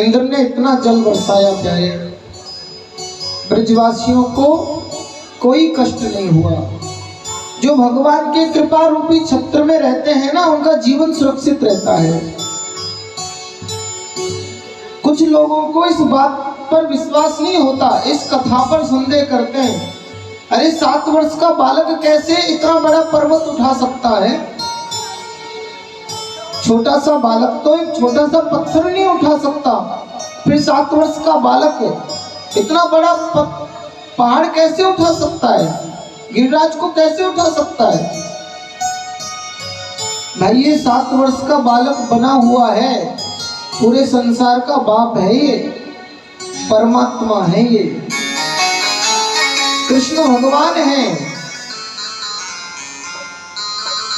इंद्र ने इतना जल बरसाया प्यारे, ब्रजवासियों को कोई कष्ट नहीं हुआ। जो भगवान के कृपा रूपी छत्र में रहते हैं ना, उनका जीवन सुरक्षित रहता है। कुछ लोगों को इस बात पर विश्वास नहीं होता, इस कथा पर संदेह करते हैं। अरे 7 वर्ष का बालक कैसे इतना बड़ा पर्वत उठा सकता है? छोटा सा बालक तो एक छोटा सा पत्थर नहीं उठा सकता, फिर 7 वर्ष का बालक इतना बड़ा पहाड़ कैसे उठा सकता है? गिरिराज को कैसे उठा सकता है? भाई ये 7 वर्ष का बालक बना हुआ है, पूरे संसार का बाप है, ये परमात्मा है, ये कृष्ण भगवान है।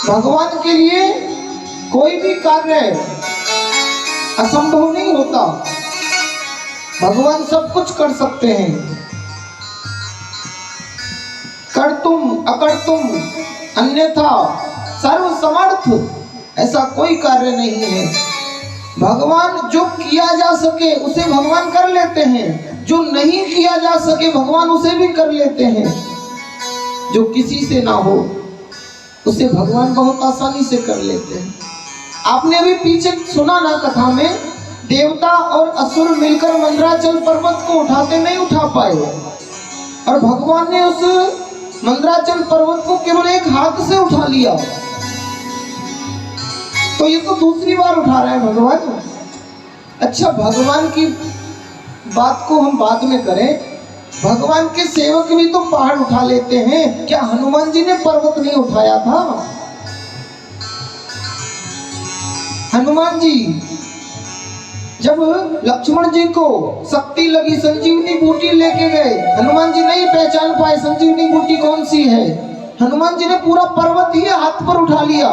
भगवान के लिए कोई भी कार्य असंभव नहीं होता, भगवान सब कुछ कर सकते हैं। कर्तुम अकर्तुम अन्यथा सर्व समर्थ, ऐसा कोई कार्य नहीं है। भगवान जो किया जा सके उसे भगवान कर लेते हैं, जो नहीं किया जा सके भगवान उसे भी कर लेते हैं। जो किसी से ना हो उसे भगवान बहुत आसानी से कर लेते हैं। आपने अभी पीछे सुना ना कथा में, देवता और असुर मिलकर मंदराचल पर्वत को उठाते नहीं उठा पाए, और भगवान ने उस मंदराचल पर्वत को केवल एक हाथ से उठा लिया। तो ये तो दूसरी बार उठा रहे हैं भगवान। अच्छा, भगवान की बात को हम बाद में करें, भगवान के सेवक भी तो पहाड़ उठा लेते हैं। क्या हनुमान जी ने पर्वत नहीं उठाया था? हनुमान जी जब लक्ष्मण जी को शक्ति लगी, संजीवनी बूटी लेके गए, हनुमान जी नहीं पहचान पाए संजीवनी बूटी कौन सी है। हनुमान जी ने पूरा पर्वत ही हाथ पर उठा लिया,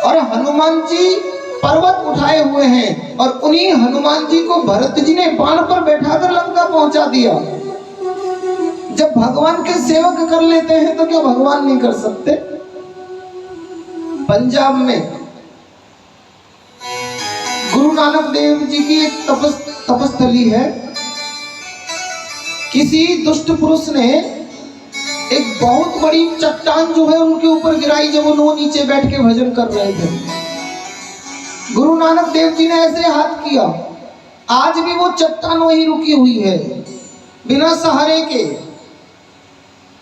और हनुमान जी पर्वत उठाए हुए हैं, और उन्हीं हनुमान जी को भरत जी ने बाण पर बैठाकर लंका पहुंचा दिया। जब भगवान के सेवक कर लेते हैं तो क्या भगवान नहीं कर सकते? पंजाब में गुरु नानक देव जी की एक तपस्थली है। किसी दुष्ट पुरुष ने एक बहुत बड़ी चट्टान जो है उनके ऊपर गिराई, जब वो नीचे बैठ के भजन कर रहे थे। गुरु नानक देव जी ने ऐसे हाथ किया, आज भी वो चट्टान वहीं रुकी हुई है बिना सहारे के।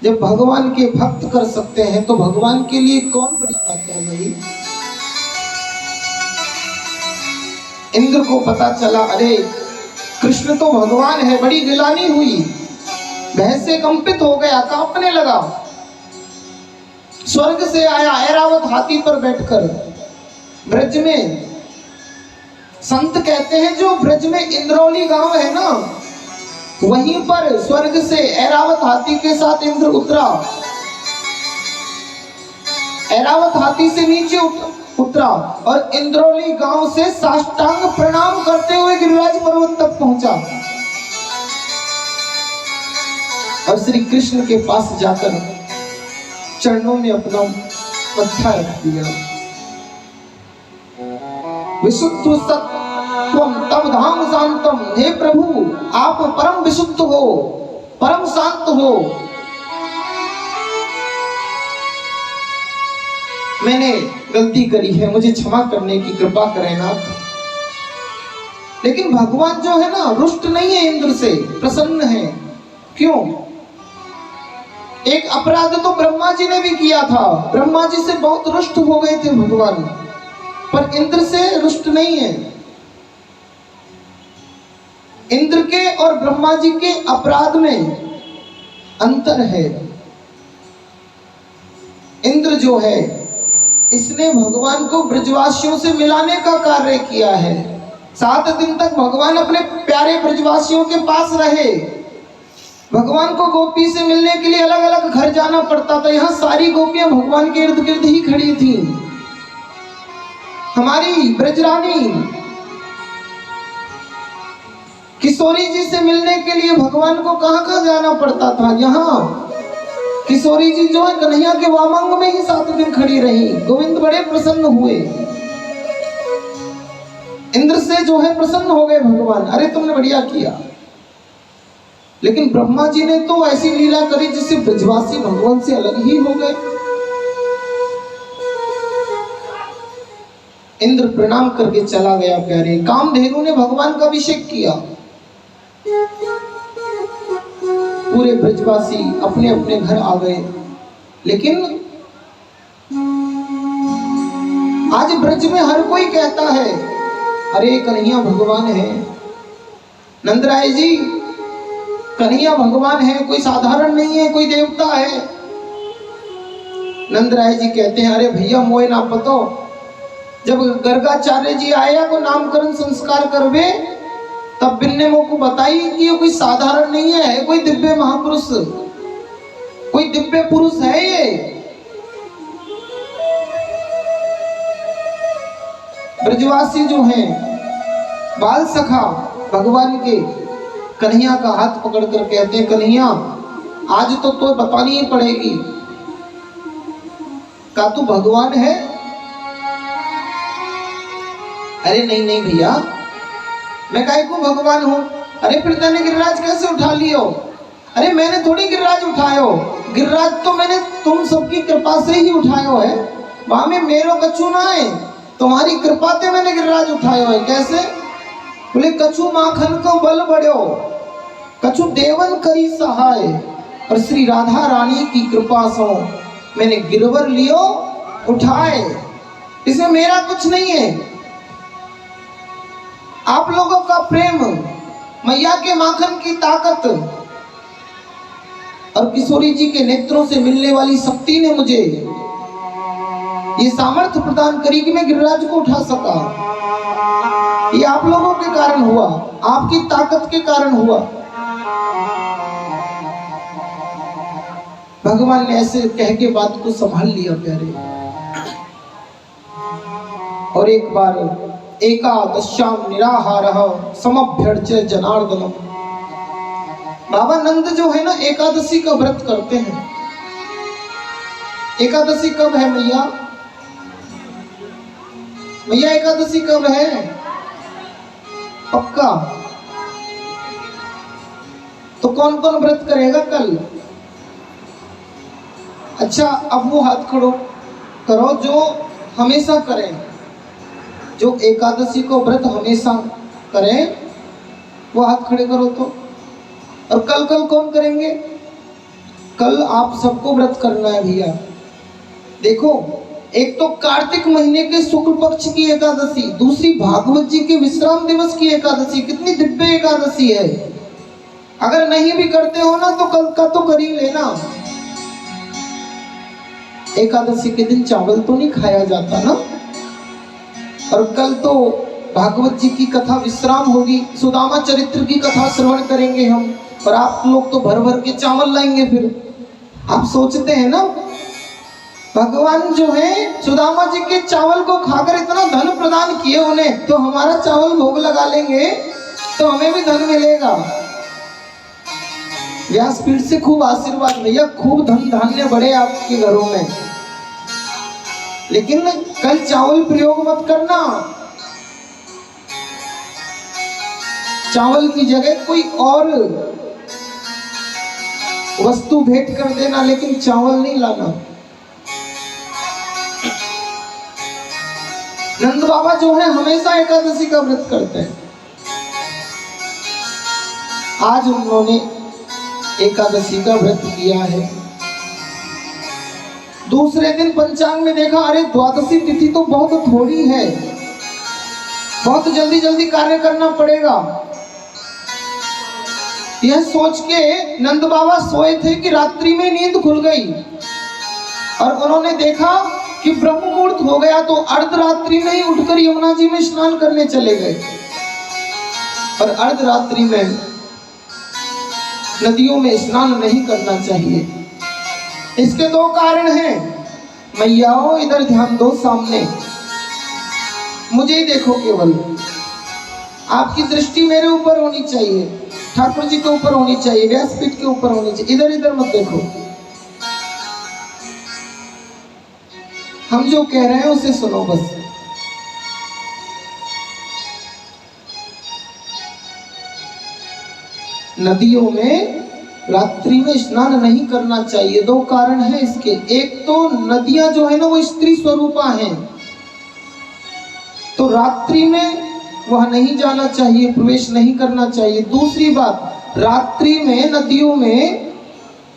जब भगवान के भक्त कर सकते हैं तो भगवान के लिए कौन बड़ी बात है भाई? इंद्र को पता चला, अरे कृष्ण तो भगवान है, बड़ी गिलानी हुई, भय से कंपित हो गया, कांपने लगा। स्वर्ग से आया ऐरावत हाथी पर बैठकर। ब्रज में संत कहते हैं जो ब्रज में इंद्रौली गांव है ना, वहीं पर स्वर्ग से ऐरावत हाथी के साथ इंद्र उतरा। ऐरावत हाथी से नीचे उतरा और इंद्रौली गांव से साष्टांग प्रणाम करते हुए गिरिराज पर्वत तक पहुंचा, और श्री कृष्ण के पास जाकर चरणों में अपना मत्था रख दिया। विशुद्ध सत्वम तव धाम शांतम, हे प्रभु आप परम विशुद्ध हो, परम शांत हो। मैंने गलती करी है, मुझे क्षमा करने की कृपा करें नाथ। लेकिन भगवान जो है ना, रुष्ट नहीं है इंद्र से, प्रसन्न है। क्यों? एक अपराध तो ब्रह्मा जी ने भी किया था, ब्रह्मा जी से बहुत रुष्ट हो गए थे भगवान, पर इंद्र से रुष्ट नहीं है। इंद्र के और ब्रह्मा जी के अपराध में अंतर है। इंद्र जो है, इसने भगवान को ब्रजवासियों से मिलाने का कार्य किया है। 7 दिन तक भगवान अपने प्यारे ब्रजवासियों के पास रहे। भगवान को गोपी से मिलने के लिए अलग अलग घर जाना पड़ता था, यहाँ सारी गोपियां भगवान के इर्द गिर्द ही खड़ी थी। हमारी ब्रजरानी किशोरी जी से मिलने के लिए भगवान को कहाँ जाना पड़ता था? यहाँ किशोरी जी जो है कन्हैया के वामंग में ही 7 दिन खड़ी रही। गोविंद बड़े प्रसन्न हुए। इंद्र से जो है प्रसन्न हो गए भगवान, अरे तुमने बढ़िया किया। लेकिन ब्रह्मा जी ने तो ऐसी लीला करी जिससे ब्रजवासी भगवान से अलग ही हो गए। इंद्र प्रणाम करके चला गया प्यारे। कामधेनु ने भगवान का अभिषेक किया। पूरे ब्रजवासी अपने अपने घर आ गए। लेकिन आज ब्रज में हर कोई कहता है अरे कन्हैया भगवान है। नंदराय जी कन्हैया भगवान है, कोई साधारण नहीं है, कोई देवता है। नंदराय जी कहते हैं अरे भैया मोए ना पतो, जब गर्गाचार्य जी आया को नामकरण संस्कार करवे तब बिन्ने मो को बताई कि ये कोई साधारण नहीं है, कोई दिव्य महापुरुष, कोई दिव्य पुरुष है ये। ब्रजवासी जो हैं बाल सखा भगवान के कन्हैया का हाथ पकड़ कर कहते हैं कन्हैया आज तो बतानी ही पड़ेगी, का तू भगवान है? अरे नहीं नहीं भैया, मैं काहे को भगवान हूं? अरे फिर तूने गिरिराज कैसे उठा लियो? अरे मैंने थोड़ी गिरिराज उठायो, गिरिराज तो मैंने तुम सबकी कृपा से ही उठायो है। वहां में मेरो कछु ना है, तुम्हारी कृपा से मैंने गिरिराज उठायो है। कैसे? बोले कछु माखन को बल बढ़ो, कछु देवन करी सहाय, और श्री राधा रानी की कृपा से मैंने गिरवर लियो उठाए। इसमें मेरा कुछ नहीं है, आप लोगों का प्रेम, मैया के माखन की ताकत और किशोरी जी के नेत्रों से मिलने वाली शक्ति ने मुझे ये सामर्थ्य प्रदान करी कि मैं गिरिराज को उठा सका। ये आप लोगों के कारण हुआ, आपकी ताकत के कारण हुआ। भगवान ने ऐसे कह के बात को संभाल लिया प्यारे। और एक बार एकादश्याम निराहारः समभ्यर्च्य जनार्दनम, बाबा नंद जो है ना एकादशी का व्रत करते हैं। एकादशी कब है मैया? मैया एकादशी कब है? पक्का? तो कौन कौन व्रत करेगा कल? अच्छा अब वो हाथ खड़ो करो जो हमेशा करें, जो एकादशी को व्रत हमेशा करें वो हाथ खड़े करो। तो और कल कौन करेंगे? कल आप सबको व्रत करना है भैया। देखो एक तो कार्तिक महीने के शुक्ल पक्ष की एकादशी, दूसरी भागवत जी के विश्राम दिवस की एकादशी। कितनी दिव्य एकादशी है। अगर नहीं भी करते हो ना तो कल का तो कर ही लेना। एकादशी के दिन चावल तो नहीं खाया जाता ना। और कल तो भागवत जी की कथा विश्राम होगी, सुदामा चरित्र की कथा श्रवण करेंगे हम, और आप लोग तो भर भर के चावल लाएंगे। फिर आप सोचते हैं ना भगवान जो है सुदामा जी के चावल को खाकर इतना धन प्रदान किए उन्हें, तो हमारा चावल भोग लगा लेंगे तो हमें भी धन मिलेगा। व्यासपीठ से खूब आशीर्वाद भैया, खूब धन धान्य बढ़े आपके घरों में। लेकिन कल चावल प्रयोग मत करना, चावल की जगह कोई और वस्तु भेंट कर देना, लेकिन चावल नहीं लाना। नंद बाबा जो है हमेशा एकादशी का व्रत करते हैं। आज उन्होंने एकादशी का व्रत किया है। दूसरे दिन पंचांग में देखा, अरे द्वादशी तिथि तो बहुत थोड़ी है, बहुत जल्दी जल्दी कार्य करना पड़ेगा। यह सोच के नंद बाबा सोए थे कि रात्रि में नींद खुल गई, और उन्होंने देखा कि ब्रह्म मुहूर्त हो गया, तो अर्धरात्रि में ही उठकर यमुना जी में स्नान करने चले गए। और अर्धरात्रि में नदियों में स्नान नहीं करना चाहिए। इसके दो कारण हैं। मैयाओं इधर ध्यान दो, सामने मुझे ही देखो, केवल आपकी दृष्टि मेरे ऊपर होनी चाहिए, ठाकुर जी के ऊपर होनी चाहिए, व्यासपीठ के ऊपर होनी चाहिए। इधर इधर मत देखो। हम जो कह रहे हैं उसे सुनो बस। नदियों में रात्रि में स्नान नहीं करना चाहिए। दो कारण है इसके। एक तो नदियां जो है ना वो स्त्री स्वरूपा हैं, तो रात्रि में वह नहीं जाना चाहिए, प्रवेश नहीं करना चाहिए। दूसरी बात, रात्रि में नदियों में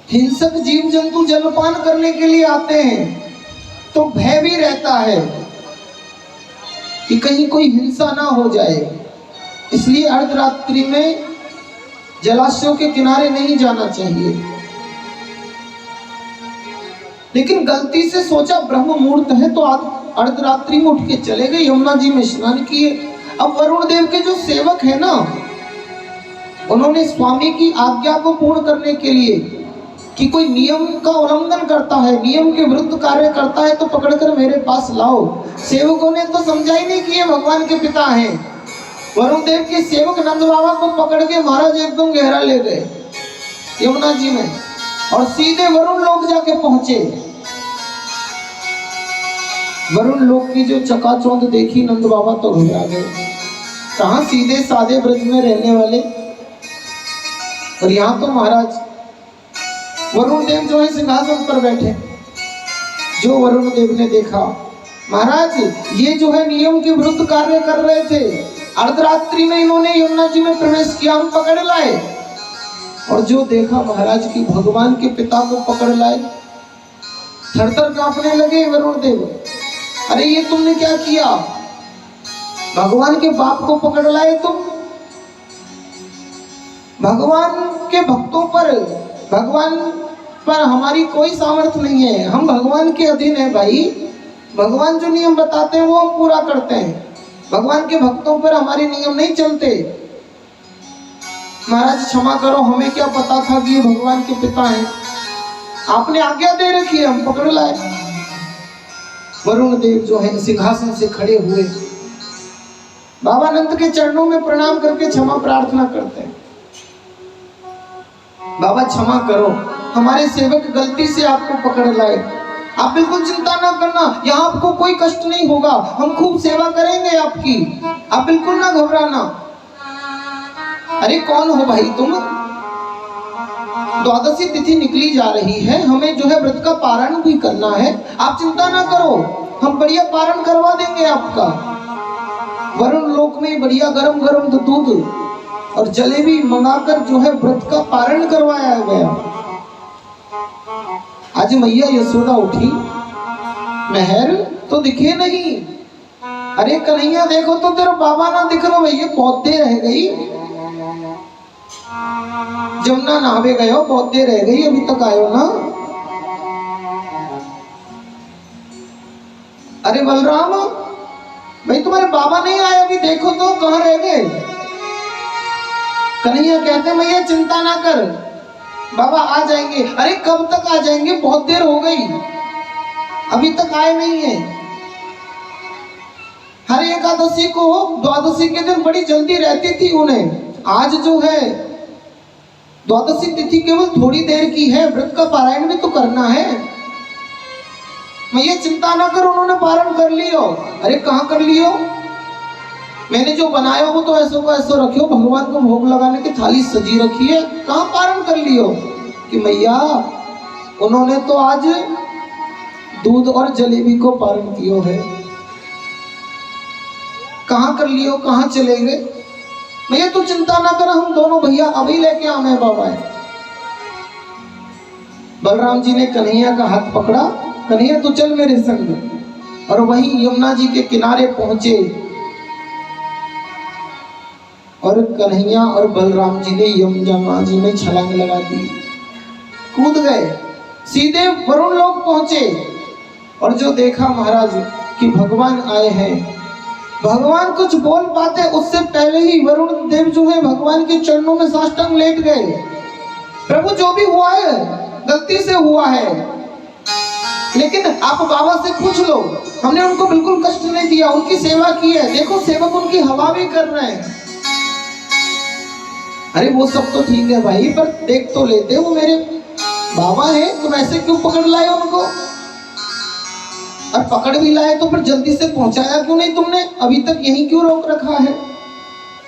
हिंसक जीव जंतु जलपान करने के लिए आते हैं, तो भय भी रहता है कि कहीं कोई हिंसा ना हो जाए, इसलिए अर्धरात्रि में जलाशयों के किनारे नहीं जाना चाहिए। लेकिन गलती से सोचा ब्रह्म मुहूर्त है तो अर्धरात्रि में उठ के चले गए, यमुना जी में स्नान किए। अब वरुण देव के जो सेवक है ना, उन्होंने स्वामी की आज्ञा को पूर्ण करने के लिए कि कोई नियम का उल्लंघन करता है, नियम के विरुद्ध कार्य करता है, तो पकड़कर मेरे पास लाओ। सेवकों ने तो समझा ही नहीं कि ये भगवान के पिता हैं। वरुण देव के सेवक नंद बाबा को पकड़ के महाराज एकदम गहरा ले गए यमुना जी में, और सीधे वरुण लोक जाके पहुंचे। वरुण लोक की जो चकाचौंध देखी नंद बाबा तो घबरा गए। कहां सीधे सादे ब्रज में रहने वाले, और यहाँ तो महाराज वरुण देव जो है सिंहासन पर बैठे। जो वरुण देव ने देखा, महाराज ये जो है नियम के विरुद्ध कार्य कर रहे थे, अर्धरात्रि में इन्होंने यमुना जी में प्रवेश किया, हम पकड़ लाए। और जो देखा महाराज की भगवान के पिता को पकड़ लाए, थरथर कांपने लगे वरुण देव। अरे ये तुमने क्या किया, भगवान के बाप को पकड़ लाए तुम। भगवान के भक्तों पर, भगवान पर हमारी कोई सामर्थ्य नहीं है, हम भगवान के अधीन है भाई। भगवान जो नियम बताते हैं वो हम पूरा करते हैं, भगवान के भक्तों पर हमारे नियम नहीं चलते। महाराज क्षमा करो, हमें क्या पता था कि ये भगवान के पिता हैं, आपने आज्ञा दे रखी है, हम पकड़ लाए। वरुण देव जो है सिंहासन से खड़े हुए, बाबा नंद के चरणों में प्रणाम करके क्षमा प्रार्थना करते हैं। बाबा क्षमा करो, हमारे सेवक गलती से आपको पकड़ लाए, आप बिल्कुल चिंता ना करना, यहाँ आपको कोई कष्ट नहीं होगा, हम खूब सेवा करेंगे आपकी, आप बिल्कुल ना घबराना। अरे कौन हो भाई तुम, द्वादशी तिथि निकली जा रही है, हमें जो है व्रत का पारण भी करना है, आप चिंता ना करो, हम बढ़िया पारण करवा देंगे आपका। वरुण लोक में बढ़िया गरम गरम दूध और जलेबी मंगाकर जो है व्रत का पारण करवाया गया। आज मैया यशोदा उठी, मेहर तो दिखे नहीं। अरे कन्हैया देखो तो तेरा बाबा ना दिख रहा भैया, बहुत देर रह गई, जमुना नहावे गए हो, बहुत देर रह गई, अभी तक आयो ना। अरे बलराम भाई तुम्हारे बाबा नहीं आए, अभी देखो तो कहाँ रह गए। कन्हैया कहते मैया चिंता ना कर, बाबा आ जाएंगे। अरे कब तक आ जाएंगे, बहुत देर हो गई, अभी तक आए नहीं है। हर एकादशी को द्वादशी के दिन बड़ी जल्दी रहती थी उन्हें, आज जो है द्वादशी तिथि केवल थोड़ी देर की है, व्रत का पारायण भी तो करना है। मैया चिंता ना कर, उन्होंने पारण कर लियो। अरे कहाँ कर लियो, मैंने जो बनाया वो तो ऐसो को ऐसो रखियो, भगवान को भोग लगाने की थाली सजी रखी है, कहाँ पारण कर लियो। कि मैया उन्होंने तो आज दूध और जलेबी को पारण कियो है, कहाँ कर लियो, कहाँ चलेंगे। मैया तू चिंता ना कर, हम दोनों भैया अभी लेके आए बाबा। बलराम जी ने कन्हैया का हाथ पकड़ा, कन्हैया तू चल मेरे संग। और वहीं यमुना जी के किनारे पहुंचे और कन्हैया और बलराम जी ने यमुना जी में छलांग लगा दी, कूद गए, सीधे वरुण लोक पहुंचे। और जो देखा महाराज कि भगवान आए हैं, भगवान कुछ बोल पाते उससे पहले ही वरुण देव जो है भगवान के चरणों में साष्टांग लेट गए। प्रभु जो भी हुआ है गलती से हुआ है, लेकिन आप बाबा से पूछ लो, हमने उनको बिल्कुल कष्ट नहीं दिया, उनकी सेवा की है, देखो सेवक उनकी हवा भी कर रहे हैं। अरे वो सब तो ठीक है भाई, पर देख तो लेते, वो मेरे बाबा है, तुम ऐसे क्यों पकड़ लाए उनको, और पकड़ भी लाए तो फिर जल्दी से पहुंचाया क्यों नहीं तुमने, अभी तक यहीं क्यों रोक रखा है।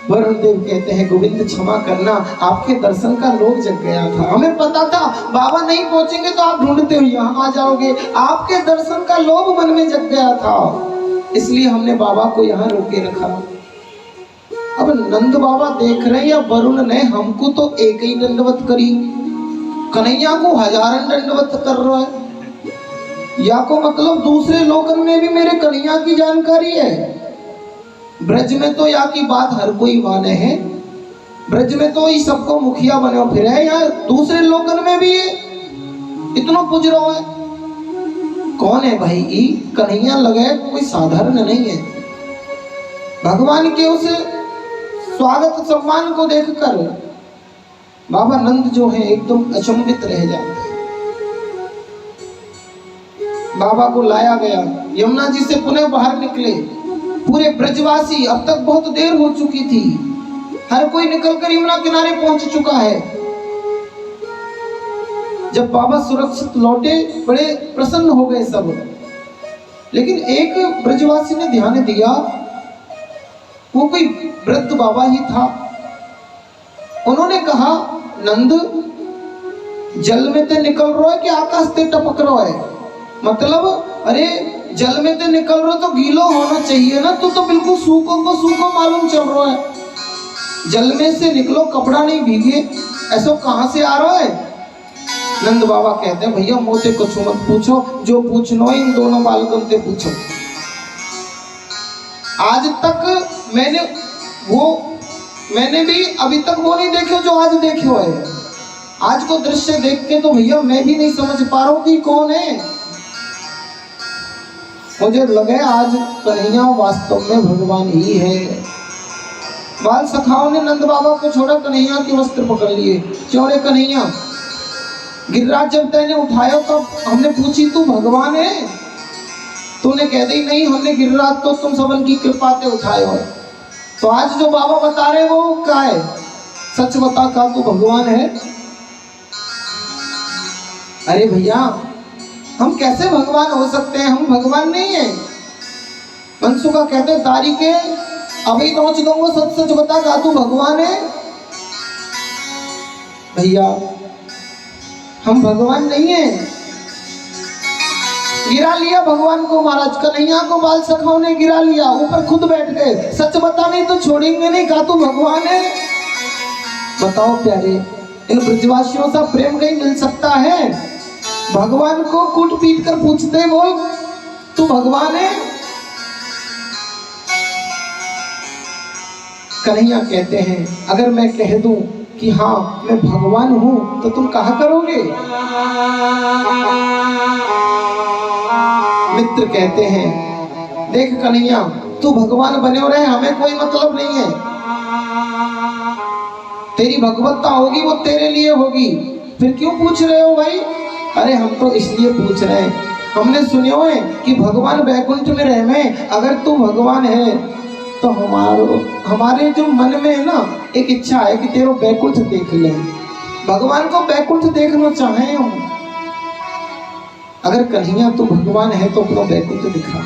वरुण देव कहते हैं गोविंद क्षमा करना, आपके दर्शन का लोभ जग गया था। हमें पता था बाबा नहीं पहुंचेंगे तो आप ढूंढते हुए यहाँ आ जाओगे, आपके दर्शन का लोभ मन में जग गया था, इसलिए हमने बाबा को यहाँ रोके रखा। अब नंद बाबा देख रहे हैं या वरुण ने हमको तो एक ही दंडवत करी, कन्हैया को हजारन दंडवत कर रहा है, या को मतलब दूसरे लोकन में भी मेरे कन्हैया की जानकारी है। ब्रज में तो या की बात हर कोई माने है, ब्रज में तो ये सबको मुखिया बने फिर है, या दूसरे लोकन में भी ये इतना पुज रहा है। कौन है भाई ये कन्हैया? लगे कोई साधारण नहीं है। भगवान के उस स्वागत सम्मान को देखकर बाबा नंद जो है एकदम अचंभित रह जाते हैं। बाबा को लाया गया, यमुना जी से पुनः बाहर निकले। पूरे ब्रजवासी, अब तक बहुत देर हो चुकी थी, हर कोई निकलकर यमुना किनारे पहुंच चुका है। जब बाबा सुरक्षित लौटे बड़े प्रसन्न हो गए सब, लेकिन एक ब्रजवासी ने ध्यान दिया, वो कोई वृद्ध बाबा ही था। उन्होंने कहा, नंद जल में ते निकल रहा है कि आकाश ते टपक रहा है? मतलब अरे जल में ते निकल रहा तो गीलो होना चाहिए ना, तो बिल्कुल सूखो को सूखो मालूम चल रहा है। जल में से निकलो, कपड़ा नहीं भीगे, ऐसा कहां से आ रहा है? नंद बाबा कहते हैं, भैया मोते कुछ मत पूछो, जो पूछना इन दोनों बालकों से पूछो। आज तक मैंने भी अभी तक वो नहीं देखे जो आज देखे है। आज को दृश्य देख के तो भैया मैं भी नहीं समझ पा रहा हूं कि कौन है। मुझे लगे आज कन्हैया वास्तव में भगवान ही है। बाल सखाओं ने नंद बाबा को छोड़ा, कन्हैया के वस्त्र पकड़ लिए। चौड़े कन्हैया, गिरिराज जब तैने उठाया तो हमने पूछी तू भगवान है? तूने कह दी नहीं, हमने गिरिराज तो तुम सबन की कृपा से उठाए हो। तो आज जो बाबा बता रहे वो क्या है? सच बता, का तू भगवान है? अरे भैया हम कैसे भगवान हो सकते हैं, हम भगवान नहीं है। मनसुखा कहते तारी के अभी पहुंच दूंगा, सच सच बता, का तू भगवान है? भैया हम भगवान नहीं है। गिरा लिया भगवान को महाराज, कन्हैया को बाल सखाओं ने गिरा लिया, ऊपर खुद बैठ गए। सच बता, नहीं तो छोड़ेंगे नहीं, का तू भगवान है? बताओ प्यारे, इन ब्रजवासियों से प्रेम कहीं मिल सकता है? भगवान को कूट पीट कर पूछते, बोल तू भगवान है? कन्हैया कहते हैं, अगर मैं कह दूं कि हाँ मैं भगवान हूं तो तुम कहा करोगे? मित्र कहते हैं, देख कन्हैया तू भगवान बने हो रहे, हमें कोई मतलब नहीं है। तेरी भगवत्ता होगी वो तेरे लिए होगी, फिर क्यों पूछ रहे हो भाई? अरे हम तो इसलिए पूछ रहे हैं, हमने सुने हुए कि भगवान वैकुंठ में रह में, अगर तू भगवान है तो हमारे जो मन में है ना एक इच्छा है कि तेरा वैकुंठ देख ले। भगवान को वैकुंठ देखना चाहें हम। अगर कन्हैया तू भगवान है तो अपना वैकुंठ दिखा।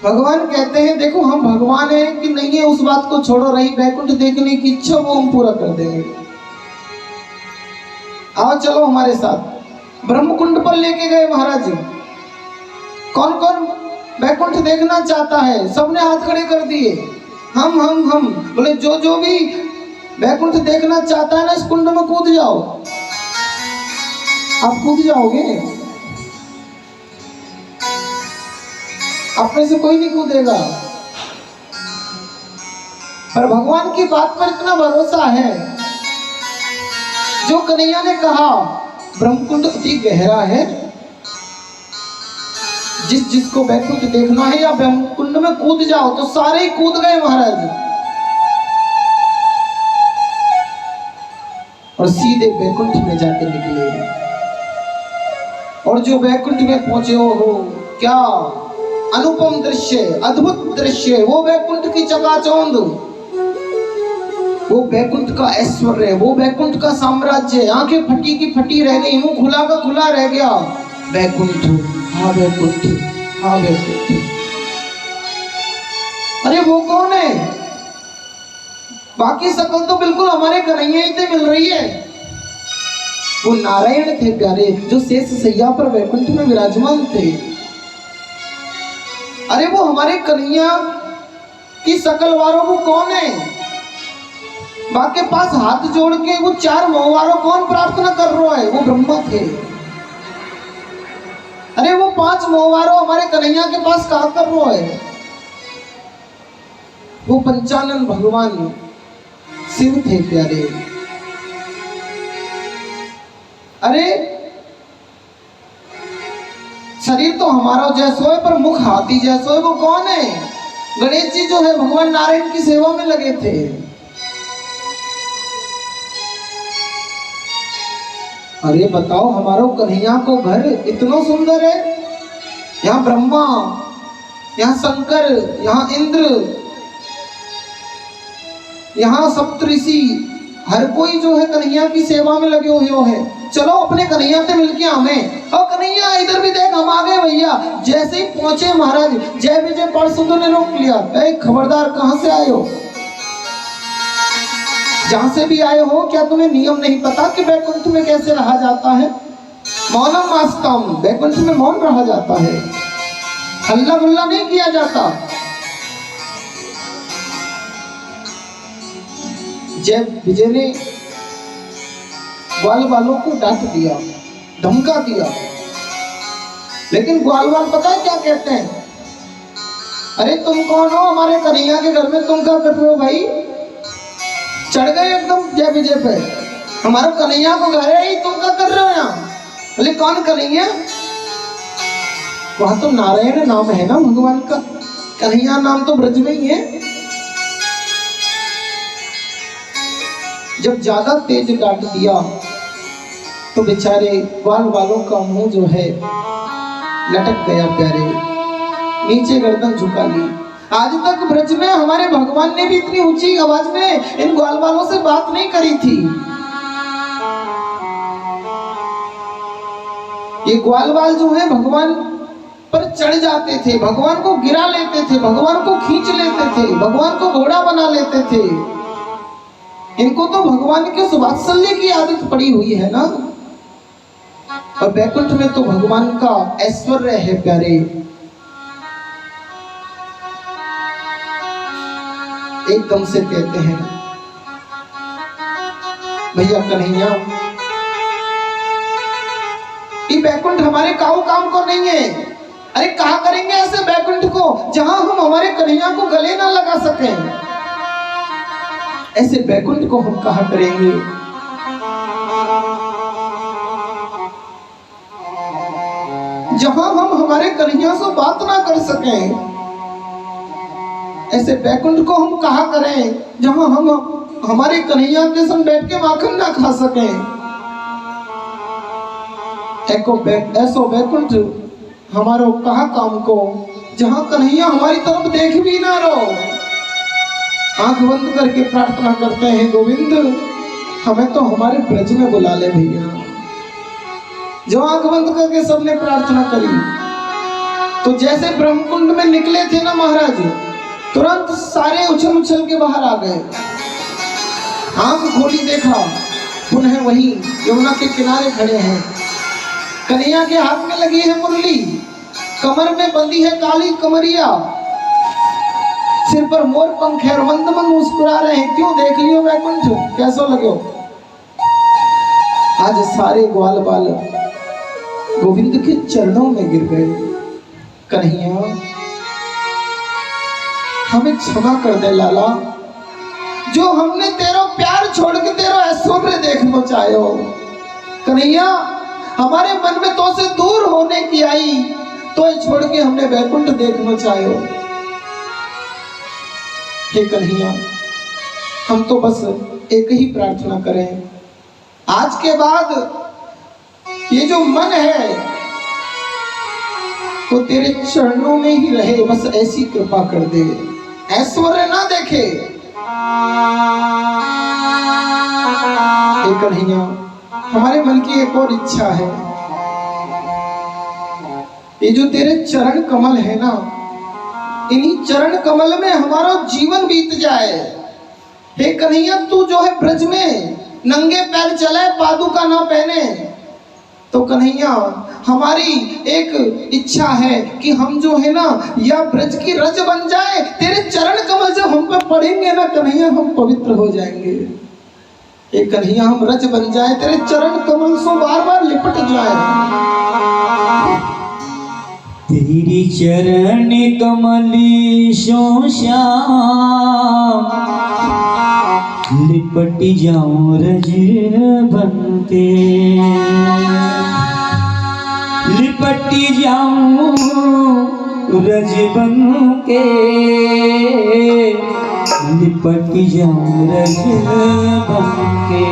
भगवान कहते हैं, देखो हम भगवान है कि नहीं है उस बात को छोड़ो, रही वैकुंठ देखने की इच्छा वो हम पूरा कर देंगे। आओ चलो हमारे साथ। ब्रह्मकुंड पर लेके गए महाराज। कौन कौन वैकुंठ देखना चाहता है? सबने हाथ खड़े कर दिए। हम बोले जो भी वैकुंठ देखना चाहता है ना, इस कुंड में कूद जाओ। आप कूद जाओगे? आप में से कोई नहीं कूदेगा, पर भगवान की बात पर इतना भरोसा है। जो कन्हैया ने कहा ब्रह्मकुंड अति गहरा है, जिसको वैकुंठ देखना है या ब्रह्मकुंड में कूद जाओ, तो सारे ही कूद गए महाराज और सीधे वैकुंठ में जाकर निकले। और जो वैकुंठ में पहुंचे हो क्या अनुपम दृश्य, अद्भुत दृश्य, वो वैकुंठ की चकाचौंध, वो वैकुंठ का ऐश्वर्य, वो वैकुंठ का साम्राज्य। आंखें फटी की फटी रह गई, मुंह खुला का खुला रह गया। वैकुंठ, हाँ वैकुंठ, हाँ वैकुंठ। अरे वो कौन है? बाकी शकल तो बिल्कुल हमारे कन्हैया ही से मिल रही है। वो नारायण थे प्यारे, जो शेष सैया पर वैकुंठ में विराजमान थे। अरे वो हमारे कन्हैया की शकल वालों वो कौन है? बाकी पास हाथ जोड़ के वो चार मोहवारों कौन प्रार्थना कर रहा है? वो ब्रह्मा थे। अरे वो पांच मोहवारों हमारे कन्हैया के पास कहा कर रहा है? वो पंचानन भगवान शिव थे प्यारे। अरे शरीर तो हमारा जैसो है पर मुख हाथी जैसो है, वो कौन है? गणेश जी जो है भगवान नारायण की सेवा में लगे थे। अरे बताओ, हमारो कन्हैया को घर इतना सुंदर है, यहाँ ब्रह्मा, यहाँ शंकर, यहाँ इंद्र, यहाँ सप्तऋषि, हर कोई जो है कन्हैया की सेवा में लगे हुए है। चलो अपने कन्हैया से मिलके हमें। और कन्हैया इधर भी देख, हम आ गए भैया। जैसे ही पहुंचे महाराज, जय विजय पार्षदों ने रोक लिया। खबरदार, कहां से आए हो? जहां से भी आए हो, क्या तुम्हें नियम नहीं पता कि वैकुंठ में कैसे रहा जाता है? मौनम आस्तम, वैकुंठ में मौन रहा जाता है, हल्ला गुल्ला नहीं किया जाता। जय विजय ने ग्वाल वालों को डांट दिया, धमका दिया, लेकिन ग्वाल वाल पता है क्या कहते हैं? अरे तुम कौन हो? हमारे कन्हैया के घर में तुम क्या कर रहे हो भाई? चढ़ गए एकदम जय विजय पे। हमारा कन्हैया को घर है ही, तुम क्या कर रहे हो यहाँ? बोले कौन कन्हैया? वहां तो नारायण नाम है ना भगवान का, कन्हैया नाम तो ब्रज में ही है। जब ज्यादा तेज डांट दिया तो बेचारे ग्वाल वालों का मुंह जो है लटक गया प्यारे, नीचे गर्दन झुका ली। आज तक ब्रज में हमारे भगवान ने भी इतनी ऊंची आवाज में इन ग्वाल वालों से बात नहीं करी थी। ये ग्वाल वाल जो है भगवान पर चढ़ जाते थे, भगवान को गिरा लेते थे, भगवान को खींच लेते थे, भगवान को घोड़ा बना लेते थे। इनको तो भगवान के सुवात्सल्य की आदत पड़ी हुई है ना। और वैकुंठ में तो भगवान का ऐश्वर्य है प्यारे। एकदम से कहते हैं भैया कन्हैया, ये वैकुंठ हमारे काऊ काम को नहीं है। अरे कहा करेंगे ऐसे वैकुंठ को जहां हम हमारे कन्हैया को गले ना लगा सकें? ऐसे वैकुंठ को हम कहा करेंगे? जहां हम हमारे कन्हैया से बात ना कर सकें, ऐसे वैकुंठ को हम कहा करें जहां हम हमारे कन्हैया के संग बैठ के माखन ना खा सकें? ऐसो वैकुंठ हमारो कहा काम को जहां कन्हैया हमारी तरफ देख भी ना रहो। आंख बंद करके प्रार्थना करते हैं, गोविंद हमें तो हमारे ब्रज में बुला ले भैया। जो आंख बंद करके सबने प्रार्थना करी, तो जैसे ब्रह्मकुंड में निकले थे ना महाराज, तुरंत सारे उछल उछल के बाहर आ गए। आंख खोली, देखा पुनः वही यमुना के किनारे खड़े हैं। कन्हैया के हाथ में लगी है मुरली, कमर में बंधी है काली कमरिया, सिर पर मोर पंख है, मंद मंद मुस्कुरा रहे हैं। क्यों? देख लियो वैकुंठ कैसो लगे। आज सारे ग्वाल बाल गोविंद के चरणों में गिर गए। कन्हैया हमें क्षमा कर दे लाला, जो हमने तेरा प्यार छोड़ के तेरा ऐश्वर्य देखना चाहे हो। कन्हैया हमारे मन में तो से दूर होने की आई, तो छोड़ के हमने वैकुंठ देखना चाहे हो। हे कन्हैया, हम तो बस एक ही प्रार्थना करें, आज के बाद ये जो मन है वो तेरे चरणों में ही रहे, बस ऐसी कृपा कर दे, ऐश्वर्य ना देखे। हे कन्हैया, हमारे मन की एक और इच्छा है, ये जो तेरे चरण कमल है ना, इन्हीं चरण कमल में हमारा जीवन बीत जाए। हे कन्हैया, तू जो है ब्रज में नंगे पैर चले, पादुका ना पहने, तो कन्हैया हमारी एक इच्छा है कि हम जो है ना या ब्रज की रज बन जाए, तेरे चरण कमल जब हम पे पड़ेंगे ना कन्हैया, हम पवित्र हो जाएंगे। एक कन्हैया हम रज बन जाए, तेरे चरण कमल से बार बार लिपट जाए। तेरी चरण कमली सो श्याम, लिपट जाऊं रज बनके, लिपट जाऊं रज बनके, लिपट जाऊं रज बनके।